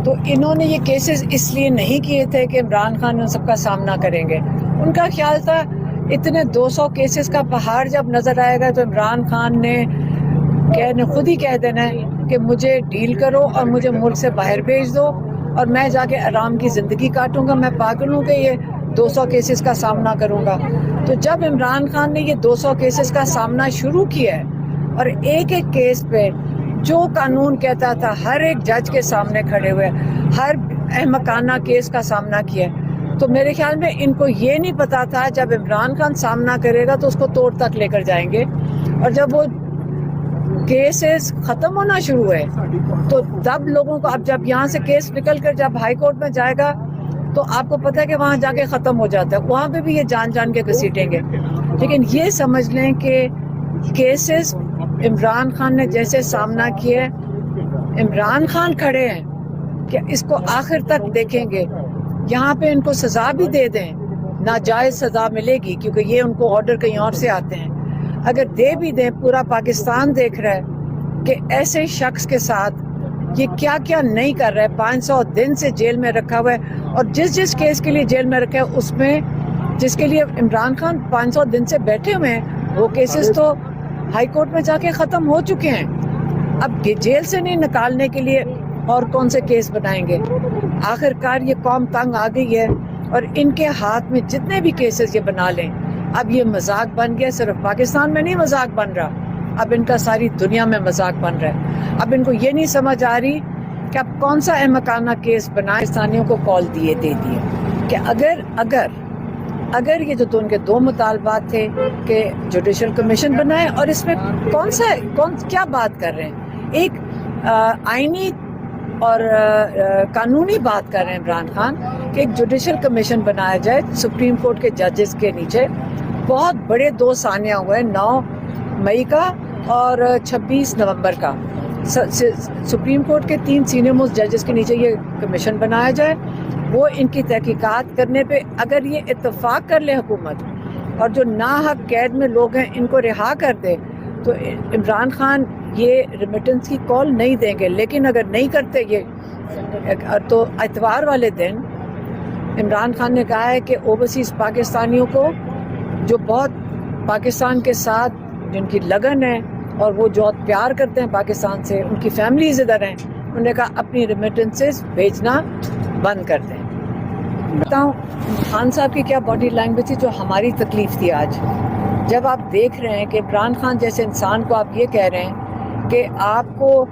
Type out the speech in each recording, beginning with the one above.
تو انہوں نے یہ کیسز اس لیے نہیں کیے تھے کہ عمران خان ان سب کا سامنا کریں گے. ان کا خیال تھا اتنے 200 کیسز کا پہاڑ جب نظر آئے گا تو عمران خان نے خود ہی کہہ دینا ہے کہ مجھے ڈیل کرو اور مجھے ملک سے باہر بھیج دو اور میں جا کے آرام کی زندگی کاٹوں گا. میں پاگل ہوں کہ یہ 200 کیسز کا سامنا کروں گا. تو جب عمران خان نے یہ 200 کیسز کا سامنا شروع کیا ہے اور ایک ایک کیس پہ جو قانون کہتا تھا ہر ایک جج کے سامنے کھڑے ہوئے ہر احمقانہ کیس کا سامنا کیا، تو میرے خیال میں ان کو یہ نہیں پتا تھا جب عمران خان سامنا کرے گا تو اس کو توڑ تک لے کر جائیں گے. اور جب وہ کیسز ختم ہونا شروع ہوئے تو تب لوگوں کو، اب جب یہاں سے کیس نکل کر جب ہائی کورٹ میں جائے گا تو آپ کو پتہ ہے کہ وہاں جا کے ختم ہو جاتا ہے، وہاں پہ بھی یہ جان جان کے گھسیٹیں گے. لیکن یہ سمجھ لیں کہ کیسز عمران خان نے جیسے سامنا کیے، عمران خان کھڑے ہیں کہ اس کو آخر تک دیکھیں گے. یہاں پہ ان کو سزا بھی دے دیں، ناجائز سزا ملے گی کیونکہ یہ ان کو آرڈر کہیں اور سے آتے ہیں. اگر دے بھی دیں، پورا پاکستان دیکھ رہا ہے کہ ایسے شخص کے ساتھ یہ کیا کیا نہیں کر رہا ہے. 500 دن سے جیل میں رکھا ہوا ہے اور جس کیس کے لیے جیل میں رکھا ہے اس میں جس کے لیے عمران خان 500 دن سے بیٹھے ہوئے ہیں وہ کیسز تو ہائی کورٹ میں جا کے ختم ہو چکے ہیں. اب جیل سے نہیں نکالنے کے لیے اور کون سے کیس بنائیں گے. آخر کار یہ قوم تنگ آ گئی ہے اور ان کے ہاتھ میں جتنے بھی کیسز یہ بنا لیں، اب یہ مذاق بن گیا. صرف پاکستان میں نہیں مذاق بن رہا، اب ان کا ساری دنیا میں مذاق بن رہا ہے. اب ان کو یہ نہیں سمجھ آ رہی کہ اب کون سا احمقانہ کیس بنا. پاکستانیوں کو کال دے دیے کہ اگر یہ جو ان کے 2 مطالبات تھے کہ جوڈیشل کمیشن بنائے، اور اس میں کیا بات کر رہے ہیں، ایک آئینی اور قانونی بات کر رہے ہیں عمران خان کہ ایک جوڈیشل کمیشن بنایا جائے سپریم کورٹ کے ججز کے نیچے. بہت بڑے 2 ثانیہ ہوئے، 9 مئی کا اور 26 نومبر کا. سپریم کورٹ کے 3 سینئر موسٹ ججز کے نیچے یہ کمیشن بنایا جائے، وہ ان کی تحقیقات کرنے پہ اگر یہ اتفاق کر لے حکومت اور جو ناحق قید میں لوگ ہیں ان کو رہا کر دے تو عمران خان یہ ریمیٹنس کی کال نہیں دیں گے. لیکن اگر نہیں کرتے یہ تو اتوار والے دن عمران خان نے کہا ہے کہ اوورسیز پاکستانیوں کو جو بہت پاکستان کے ساتھ جن کی لگن ہے اور وہ جو پیار کرتے ہیں پاکستان سے، ان کی فیملیز ادھر ہیں، انہوں نے کہا اپنی ریمیٹنسز بھیجنا بند کر دیں. بتاؤں خان صاحب کی کیا باڈی لینگویج تھی جو ہماری تکلیف تھی. آج جب آپ دیکھ رہے ہیں کہ عمران خان جیسے انسان کو آپ یہ کہہ رہے ہیں کہ آپ کو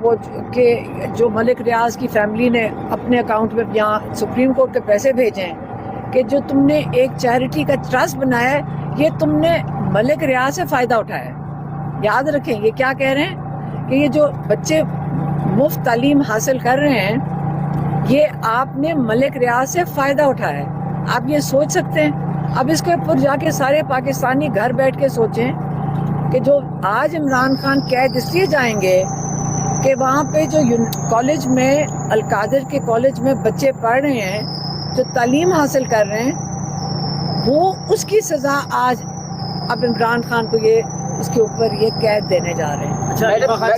وہ کہ جو ملک ریاض کی فیملی نے اپنے اکاؤنٹ میں یہاں سپریم کورٹ کے پیسے بھیجے ہیں کہ جو تم نے ایک چیریٹی کا ٹرسٹ بنایا ہے یہ تم نے ملک ریاض سے فائدہ اٹھایا ہے. یاد رکھیں یہ کیا کہہ رہے ہیں کہ یہ جو بچے مفت تعلیم حاصل کر رہے ہیں یہ آپ نے ملک ریاض سے فائدہ اٹھایا ہے. آپ یہ سوچ سکتے ہیں؟ اب اس کے اوپر جا کے سارے پاکستانی گھر بیٹھ کے سوچیں کہ جو آج عمران خان قید اس لیے جائیں گے کہ وہاں پہ جو کالج میں القادر کے کالج میں بچے پڑھ رہے ہیں جو تعلیم حاصل کر رہے ہیں وہ اس کی سزا آج اب عمران خان کو یہ اس کے اوپر یہ قید دینے جا رہے ہیں.